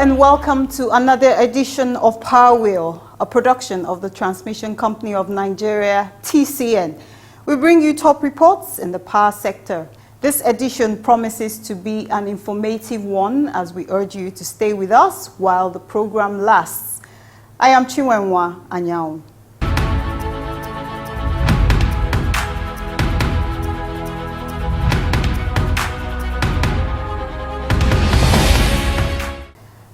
and welcome to another edition of Power Wheel, a production of the Transmission Company of Nigeria, TCN. We bring you top reports in the power sector. This edition promises to be an informative one as we urge you to stay with us while the program lasts. I am Chinwenwa Anyao.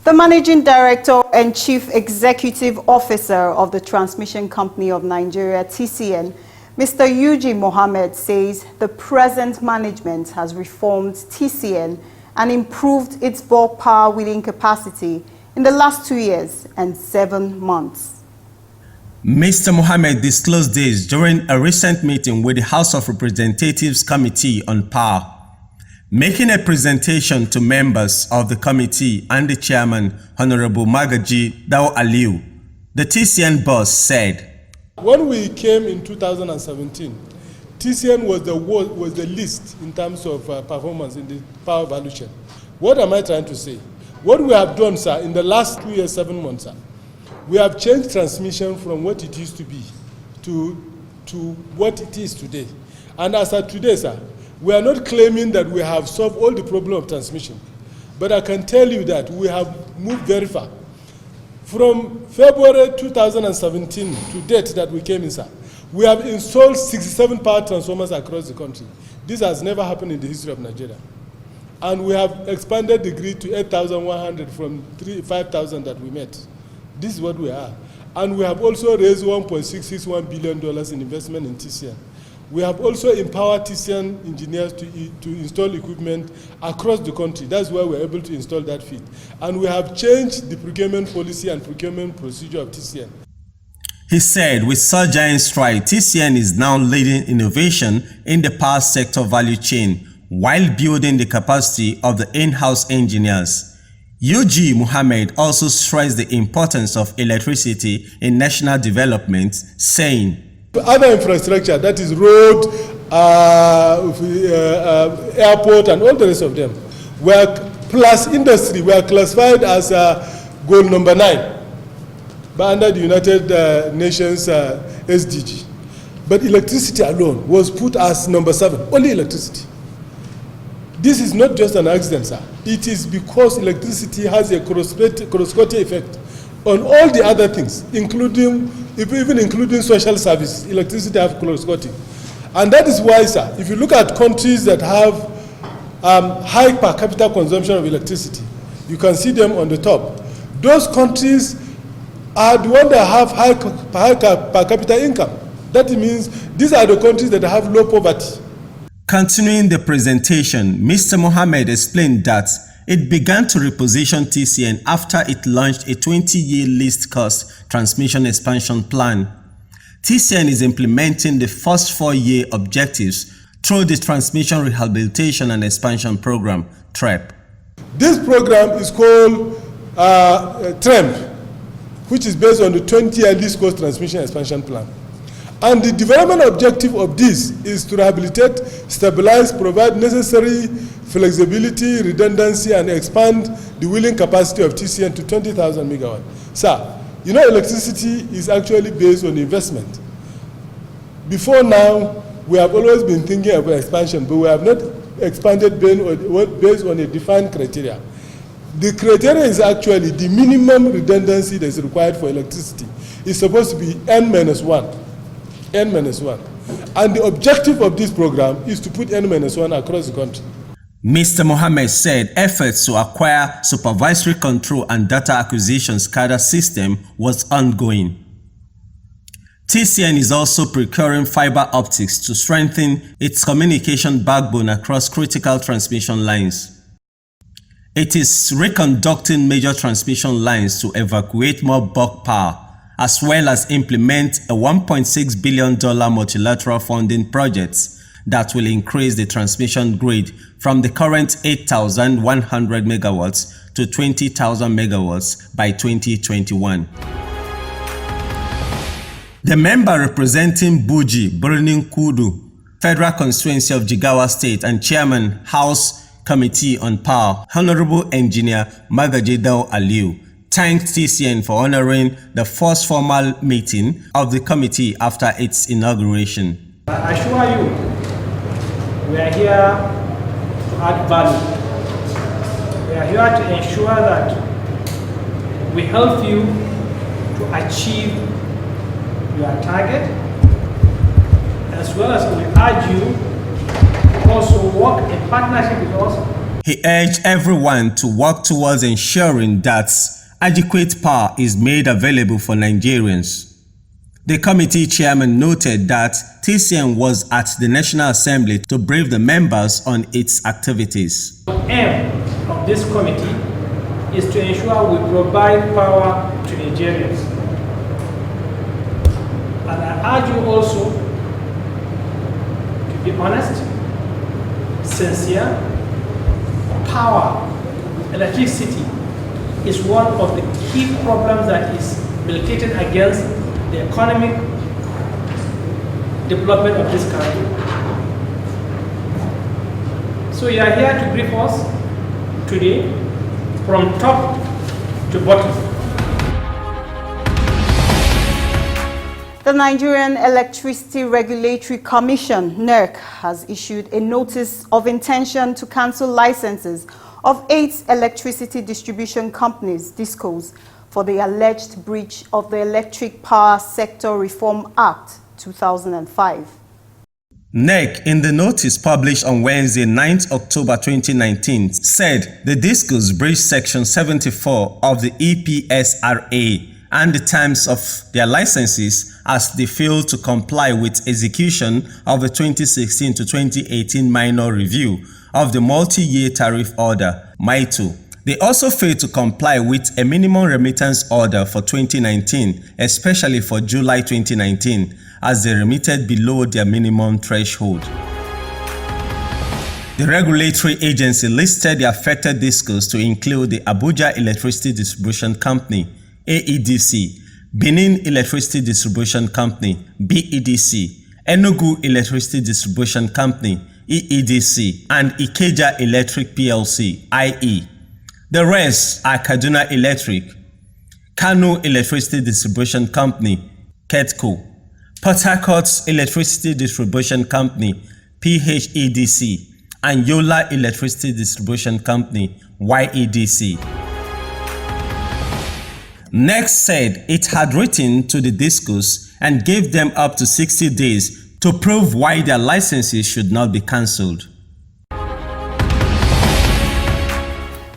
The Managing Director and Chief Executive Officer of the Transmission Company of Nigeria, TCN, Mr. Yuji Mohammed, says the present management has reformed TCN and improved its bulk power wheeling capacity in the last 2 years and 7 months. Mr. Mohammed disclosed this during a recent meeting with the House of Representatives Committee on Power. Making a presentation to members of the committee and the chairman, Honorable Magaji Dao Aliu, the TCN boss said, when we came in 2017, TCN was the least in terms of performance in the power value chain. What am I trying to say? What we have done, sir, in the last 2 years, 7 months, sir, we have changed transmission from what it used to be to what it is today. And as of today, sir, we are not claiming that we have solved all the problem of transmission, but I can tell you that we have moved very far. From February 2017 to date that we came in, sir, we have installed 67 power transformers across the country. This has never happened in the history of Nigeria. And we have expanded the grid to 8,100 from 5,000 that we met. This is what we are. And we have also raised $1.661 billion in investment in TCN. We have also empowered TCN engineers to install equipment across the country. That's why we're able to install that feed. And we have changed the procurement policy and procurement procedure of TCN. He said with such giant stride, TCN is now leading innovation in the power sector value chain while building the capacity of the in-house engineers. Yuji Mohammed also stressed the importance of electricity in national development, saying, other infrastructure, that is road, airport, and all the rest of them, plus industry, were classified as goal number 9 under the United Nations SDG. But electricity alone was put as number 7, only electricity. This is not just an accident, sir. It is because electricity has a cross-cutting effect on all the other things, including social services. Electricity have cross-cutting. And that is why, sir, if you look at countries that have high per capita consumption of electricity, you can see them on the top. Those countries are the ones that have high per capita income. That means these are the countries that have low poverty. Continuing the presentation, Mr. Mohammed explained that it began to reposition TCN after it launched a 20-year least cost transmission expansion plan. TCN is implementing the first 4-year objectives through the Transmission Rehabilitation and Expansion Program, TREP. This program is called TREP, which is based on the 20-year least cost transmission expansion plan. And the development objective of this is to rehabilitate, stabilize, provide necessary flexibility, redundancy, and expand the wheeling capacity of TCN to 20,000 megawatts. Sir, you know electricity is actually based on investment. Before now, we have always been thinking about expansion, but we have not expanded based on a defined criteria. The criteria is actually the minimum redundancy that is required for electricity. It's supposed to be N-1. N-1. And the objective of this program is to put N-1 across the country. Mr. Mohammed said efforts to acquire supervisory control and data acquisition SCADA system was ongoing. TCN is also procuring fiber optics to strengthen its communication backbone across critical transmission lines. It is reconducting major transmission lines to evacuate more bulk power, as well as implement a $1.6 billion multilateral funding project that will increase the transmission grid from the current 8,100 megawatts to 20,000 megawatts by 2021. The member representing Buji Birnin Kudu, Federal Constituency of Jigawa State and Chairman House Committee on Power, Honorable Engineer Magajidao Aliu, thanked TCN for honoring the first formal meeting of the committee after its inauguration. I assure you, we are here to add value. We are here to ensure that we help you to achieve your target, as well as we urge you to also work in partnership with us. He urged everyone to work towards ensuring that adequate power is made available for Nigerians. The committee chairman noted that TCN was at the National Assembly to brief the members on its activities. The aim of this committee is to ensure we provide power to Nigerians. And I urge you also to be honest, sincere. Power, electricity, is one of the key problems that is militating against the economic development of this country. So you are here to brief us today from top to bottom. The Nigerian Electricity Regulatory Commission, NERC, has issued a notice of intention to cancel licenses of 8 electricity distribution companies, DISCOs, for the alleged breach of the Electric Power Sector Reform Act 2005. NERC, in the notice published on Wednesday, 9th October 2019, said the DISCOs breached Section 74 of the EPSRA and the terms of their licenses as they failed to comply with execution of the 2016 to 2018 minor review of the multi-year tariff order, MITO. They also failed to comply with a minimum remittance order for 2019, especially for July 2019, as they remitted below their minimum threshold. The regulatory agency listed the affected DISCOs to include the Abuja Electricity Distribution Company, AEDC, Benin Electricity Distribution Company, BEDC, Enugu Electricity Distribution Company, EEDC, and Ikeja Electric PLC, IE. The rest are Kaduna Electric, Kano Electricity Distribution Company, KEDCO, Port Harcourt's Electricity Distribution Company, PHEDC, and Yola Electricity Distribution Company, YEDC. Next said it had written to the DISCOs and gave them up to 60 days to prove why their licenses should not be cancelled.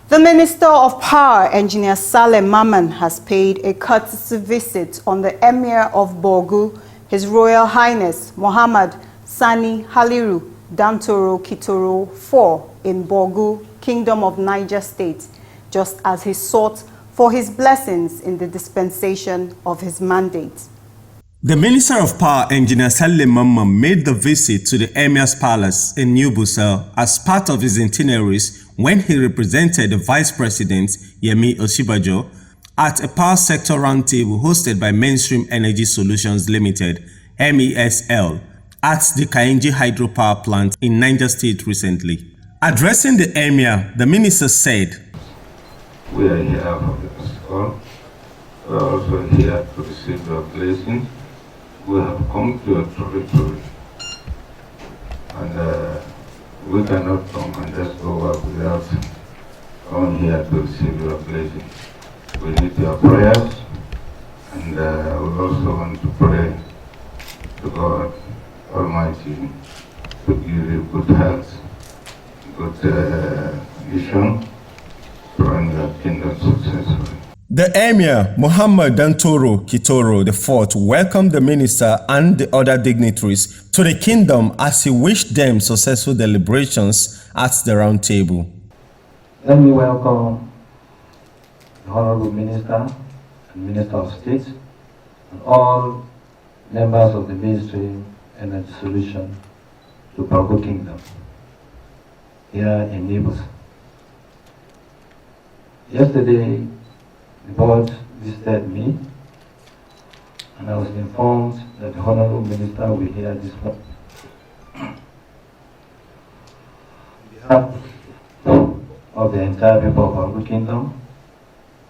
The Minister of Power, Engineer Saleh Maman, has paid a courtesy visit on the Emir of Borgu, His Royal Highness Muhammad Sani Haliru Dantoro Kitoro IV in Borgu, Kingdom of Niger State, just as he sought for his blessings in the dispensation of his mandate. The Minister of Power, Engineer Saleh Maman, made the visit to the Emir's Palace in New Busel as part of his itineraries when he represented the Vice President, Yemi Osinbajo, at a power sector roundtable hosted by Mainstream Energy Solutions Limited, MESL, at the Kainji Hydropower Plant in Niger State recently. Addressing the Emir, the minister said, "We are here for the festival. We are also here to receive your blessings. We have come to your territory, and we cannot come and just go up without coming here to receive your blessing. We need your prayers, and we also want to pray to God Almighty to give you good health, good vision, to run your kingdom successfully." The Emir, Muhammad Dantoro Kitoro IV, welcomed the minister and the other dignitaries to the kingdom as he wished them successful deliberations at the round table. Let me welcome the Honorable Minister and Minister of State and all members of the Ministry Energy Solution to Borgu Kingdom here in Nibus. Yesterday, the board visited me, and I was informed that the Honorable Minister will hear this morning. On behalf the entire people of our kingdom,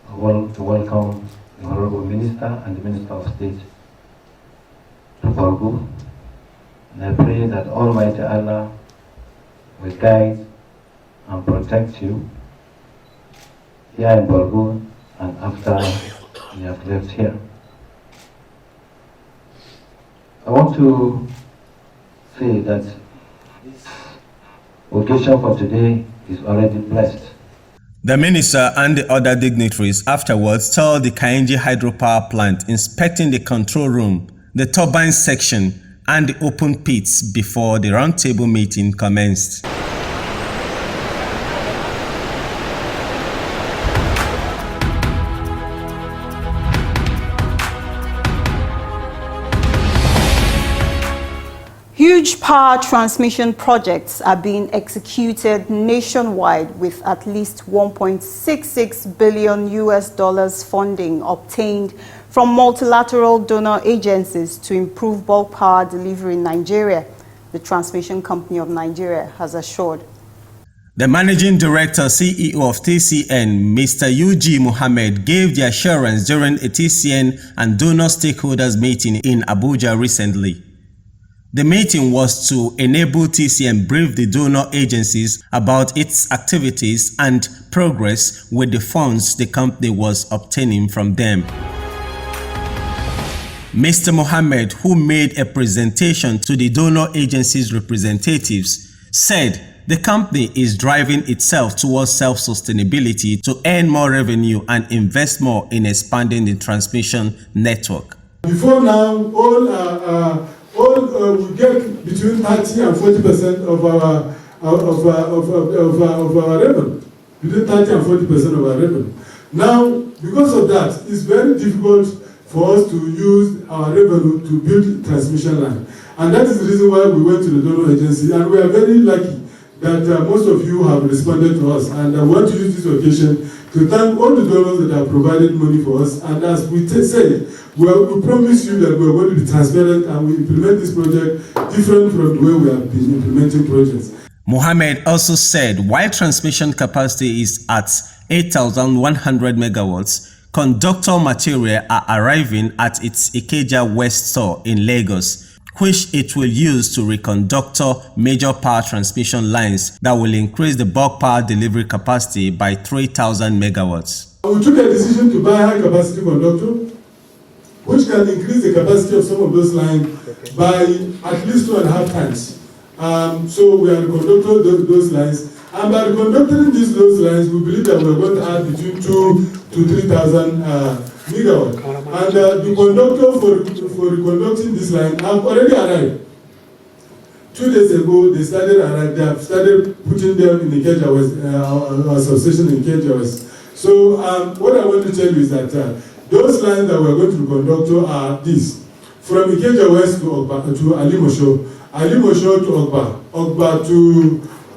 I want to welcome the Honorable Minister and the Minister of State to Borgu. And I pray that Almighty Allah will guide and protect you here in Borgu and after you have left here. I want to say that this occasion for today is already blessed. The minister and the other dignitaries afterwards toured the Kainji hydropower plant, inspecting the control room, the turbine section, and the open pits before the roundtable meeting commenced. Huge power transmission projects are being executed nationwide with at least $1.66 billion funding obtained from multilateral donor agencies to improve bulk power delivery in Nigeria, the Transmission Company of Nigeria has assured. The Managing Director, CEO of TCN, Mr. UG Mohammed, gave the assurance during a TCN and donor stakeholders meeting in Abuja recently. The meeting was to enable TCN brief the donor agencies about its activities and progress with the funds the company was obtaining from them. Mr. Mohammed, who made a presentation to the donor agencies' representatives, said the company is driving itself towards self-sustainability to earn more revenue and invest more in expanding the transmission network. Before now, we get between 30 and 40% of our revenue. Between 30 and 40% of our revenue. Now, because of that, it's very difficult for us to use our revenue to build transmission line. And that is the reason why we went to the donor agency, and we are very lucky that most of you have responded to us. And I want to use this occasion to thank all the donors that have provided money for us. And as we said, we promise you that we are going to be transparent and we implement this project different from the way we have been implementing projects. Mohammed also said while transmission capacity is at 8,100 megawatts, conductor material are arriving at its Ikeja West store in Lagos, which it will use to reconductor major power transmission lines that will increase the bulk power delivery capacity by 3,000 megawatts. We took a decision to buy high capacity conductor, which can increase the capacity of some of those lines by at least 2.5 times. So we are reconducting those lines. And by reconducting those lines, we believe that we are going to add between 2,000 to 3,000 megawatts. And the conductor for reconducting this line have already arrived. 2 days ago, they have started putting them in the Ikeja West, our substation in Ikeja West. So what I want to tell you is that those lines that we are going to reconduct are these. From Ikeja West to Alimosho, Alimosho to Ogba to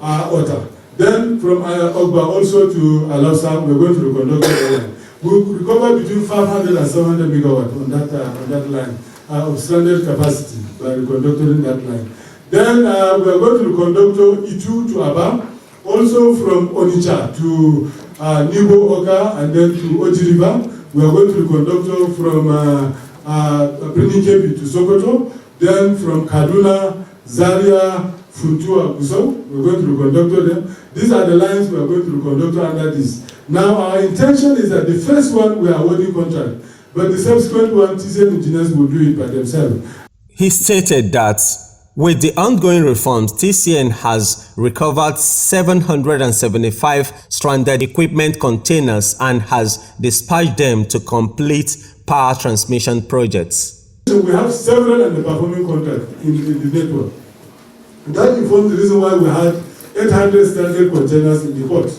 Ota. Then from Ogba also to Alausa, we are going to reconduct the line. We will recover between 500 and 700 megawatts on that line of standard capacity by reconducting that line. Then we are going to reconduct Itu to Aba, also from Onitsha to Nibo Oka and then to Oji River. We are going to reconduct from Brinikebi to Sokoto, then from Kaduna, Zaria, Funtua, Gusau. We are going to reconduct them. These are the lines we are going to reconduct under this. Now, our intention is that the first one we are awarding contract, but the subsequent one, TCN engineers will do it by themselves. He stated that with the ongoing reforms, TCN has recovered 775 stranded equipment containers and has dispatched them to complete power transmission projects. So we have several underperforming contracts in the network. That informs the reason why we had 800 stranded containers in the port.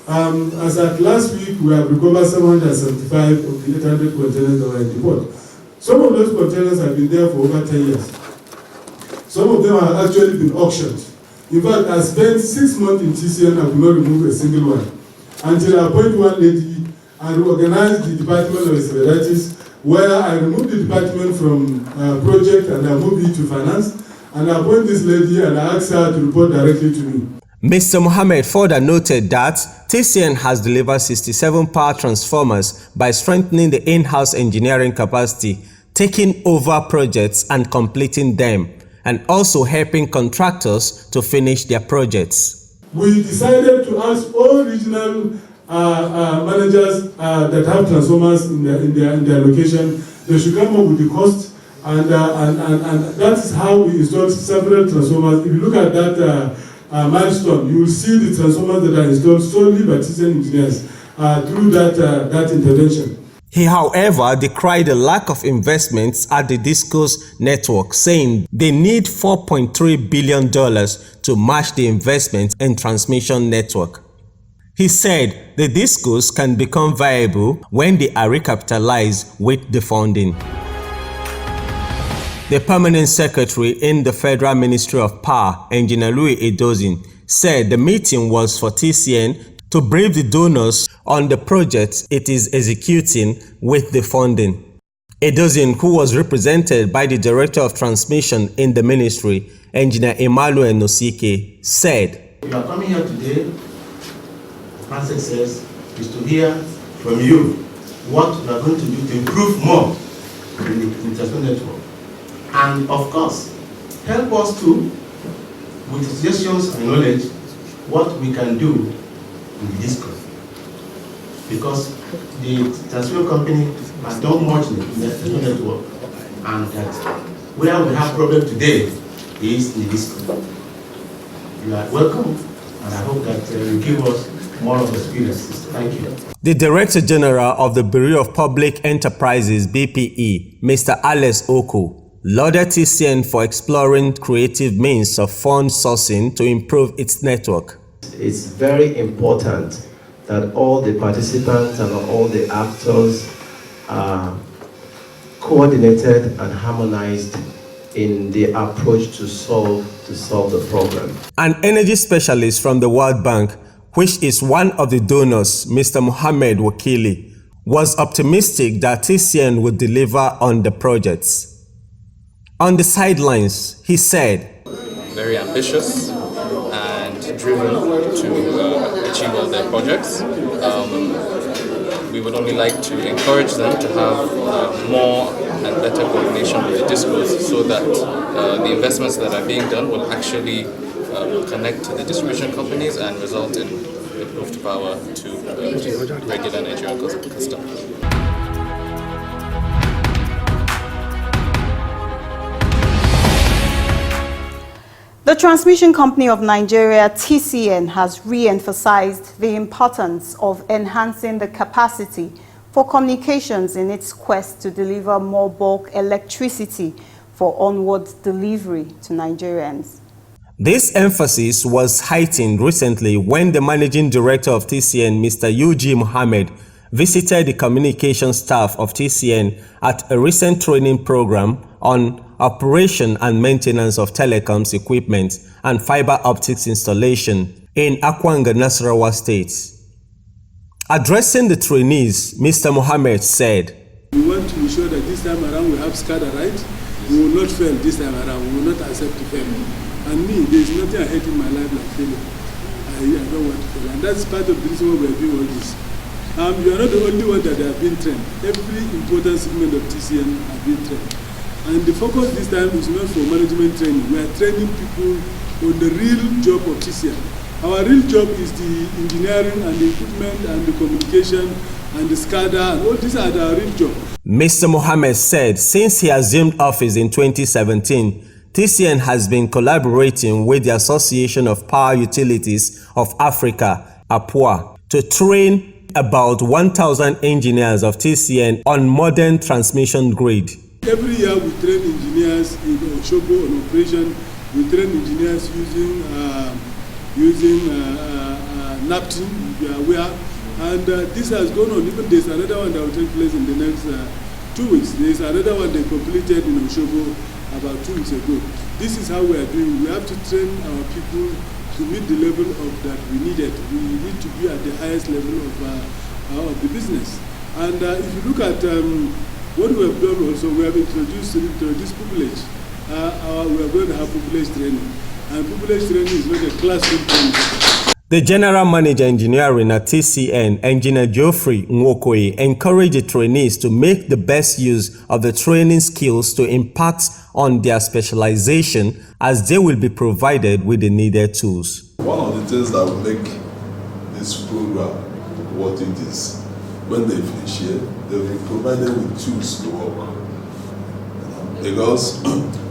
As at last week, we have recovered 775 of the 800 containers that were in the port. Some of those containers have been there for over 10 years. Some of them have actually been auctioned. In fact, I spent 6 months in TCN and could not remove a single one. Until I appointed one lady and reorganized the Department of Expeditors, where I removed the department from project and I moved it to finance. And I appointed this lady and I asked her to report directly to me. Mr. Mohammed further noted that TCN has delivered 67 power transformers by strengthening the in-house engineering capacity, taking over projects and completing them, and also helping contractors to finish their projects. We decided to ask all regional managers that have transformers in their location, they should come up with the cost, and that is how we installed several transformers. If you look at that milestone, you will see the transformers that are installed solely by TCN engineers through that intervention. He, however, decried the lack of investments at the DSTV network, saying they need $4.3 billion to match the investment in transmission network. He said the DSTVs can become viable when they are recapitalized with the funding. The permanent secretary in the Federal Ministry of Power, Engineer Louis Edozin, said the meeting was for TCN to brief the donors on the projects it is executing with the funding. Edozin, who was represented by the Director of Transmission in the ministry, Engineer Emmanuel Nosike, said, "We are coming here today, Francis says, is to hear from you what we are going to do to improve more in the transmission network. And of course, help us to, with suggestions and knowledge, what we can do in the DSTV. Because the transmission company has done much in the transmission network, and that where we have problem today is in the DSTV. You are welcome, and I hope that you give us more of experiences. Thank you." The Director General of the Bureau of Public Enterprises, BPE, Mr. Alex Oko, lauded TCN for exploring creative means of fund sourcing to improve its network. It's very important that all the participants and all the actors are coordinated and harmonized in the approach to solve the problem. An energy specialist from the World Bank, which is one of the donors, Mr. Mohammed Wakili, was optimistic that TCN would deliver on the projects. On the sidelines, he said, "Very ambitious and driven to achieve all their projects. We would only like to encourage them to have more and better coordination with the DSTVs so that the investments that are being done will actually connect to the distribution companies and result in improved power to regular Nigerian customers." The Transmission Company of Nigeria, TCN, has re-emphasized the importance of enhancing the capacity for communications in its quest to deliver more bulk electricity for onward delivery to Nigerians. This emphasis was heightened recently when the Managing Director of TCN, Mr. UG Mohammed, visited the communication staff of TCN at a recent training program on operation and maintenance of telecoms equipment and fiber optics installation in Akwanga, Nasarawa State. Addressing the trainees, Mr. Mohammed said, "We want to ensure that this time around we have SCADA right. We will not fail this time around. We will not accept to fail. And me, there is nothing I hate in my life like failure. I don't want to fail. And that's part of the reason why we are doing all this. You are not the only one that have been trained. Every important segment of TCN have been trained. And the focus this time is not for management training. We are training people on the real job of TCN. Our real job is the engineering and the equipment and the communication and the SCADA, and all these are our real job. Mr. Mohammed said since he assumed office in 2017, TCN has been collaborating with the Association of Power Utilities of Africa, APOA, to train about 1,000 engineers of TCN on modern transmission grid. Every year we train engineers in Oshogo on operation. We train engineers using napkin, if you are aware. And this has gone on. Even there's another one that will take place in the next 2 weeks. There's another one they completed in Oshogo about 2 weeks ago. This is how we are doing. We have to train our people to meet the level of that we needed. We need to be at the highest level of the business. And if you look at what we have done also, we have introduced pupillage. We are going to have pupillage training. And privilege training is not a classroom training. The General Manager Engineering at TCN, Engineer Geoffrey Nwokoye, encouraged the trainees to make the best use of the training skills to impact on their specialization, as they will be provided with the needed tools. One of the things that will make this program what it is, when they finish here, they will be provided with tools to work. Because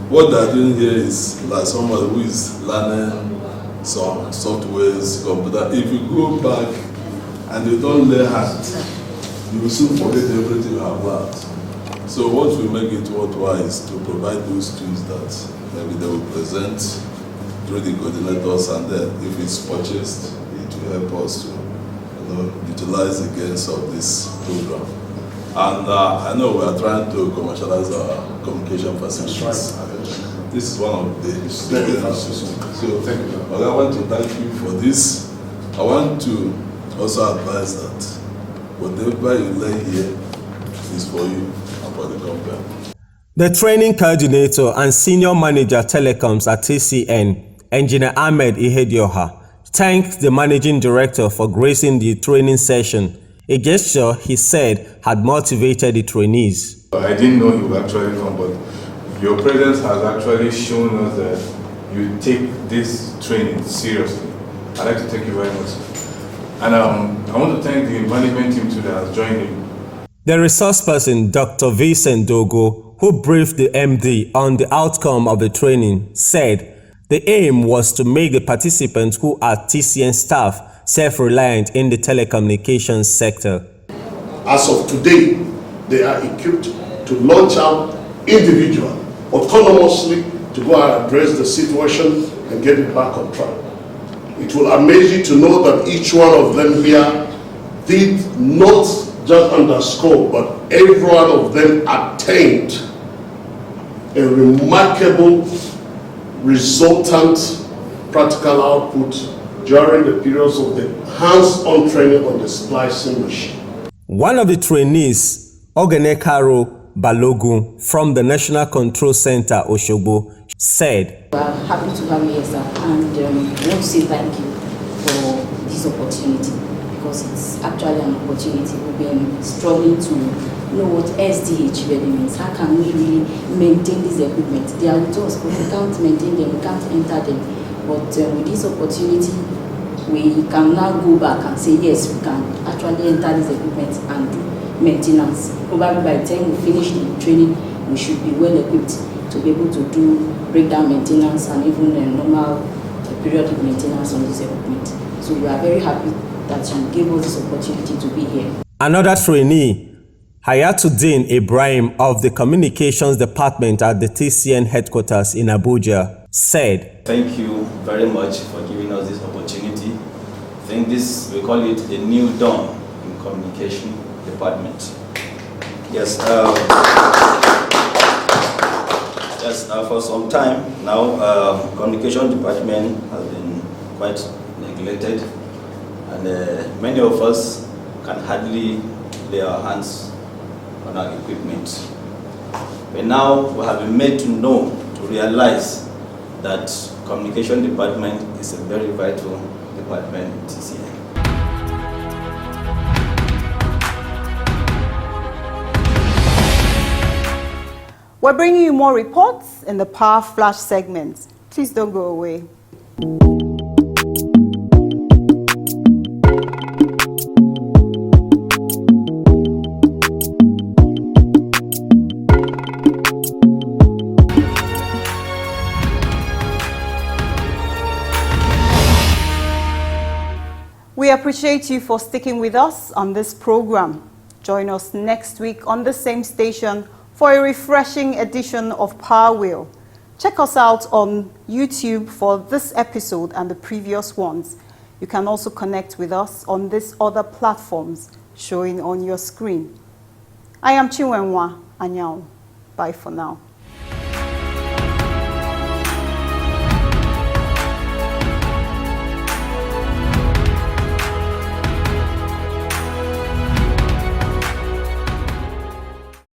what they are doing here is like somebody who is learning some softwares, computer. If you go back and you don't learn hands, you will soon forget everything you have learned. So what will make it worthwhile is to provide those tools that maybe they will present through the coordinators, and then if it's purchased, it will help us to utilize the gains of this program. And I know we are trying to commercialize our communication facilities. This is one of the students. So I want to thank you for this. I want to also advise that whatever you learn here is for you and for the company. The training coordinator and senior manager telecoms at TCN, Engineer Ahmed Ihedioha, thanked the managing director for gracing the training session, a gesture he said had motivated the trainees. I didn't know you would actually come, but your presence has actually shown us that you take this training seriously. I'd like to thank you very much. And I want to thank the management team too that has joined me. The resource person, Dr. Vincent Dogo, who briefed the MD on the outcome of the training, said the aim was to make the participants who are TCN staff self-reliant in the telecommunications sector. As of today, they are equipped to launch out individually, autonomously, to go and address the situation and get it back on track. It will amaze you to know that each one of them here did not just underscore, but every one of them attained a remarkable resultant practical output during the periods of the hands-on training on the splicing machine. One of the trainees, Ogenekaro Balogun from the National Control Center, Oshogbo, said, We are happy to have you here, sir, and I want to say thank you for this opportunity, because it's actually an opportunity. We've been struggling to know what SDH really means. How can we really maintain this equipment? They are with us, but we can't maintain them, we can't enter them. But with this opportunity, we can now go back and say, yes, we can actually enter this equipment and do maintenance. Probably by the time we finish the training, we should be well equipped to be able to do breakdown maintenance and even a normal periodic maintenance on this equipment. So we are very happy that you gave us this opportunity to be here. Another trainee, Hayatuddin Ibrahim of the Communications Department at the TCN headquarters in Abuja, said, Thank you very much for giving us this opportunity. I think this, we call it a new dawn in communication department. Yes, for some time now, communication department has been quite neglected, and many of us can hardly lay our hands on our equipment. But now we have been made to know, to realize that communication department is a very vital department in TCN. We're bringing you more reports in the Power Flash segment. Please don't go away. We appreciate you for sticking with us on this program. Join us next week on the same station for a refreshing edition of Power Wheel. Check us out on YouTube for this episode and the previous ones. You can also connect with us on these other platforms showing on your screen. I am Chinwenwa Anyao. Bye for now.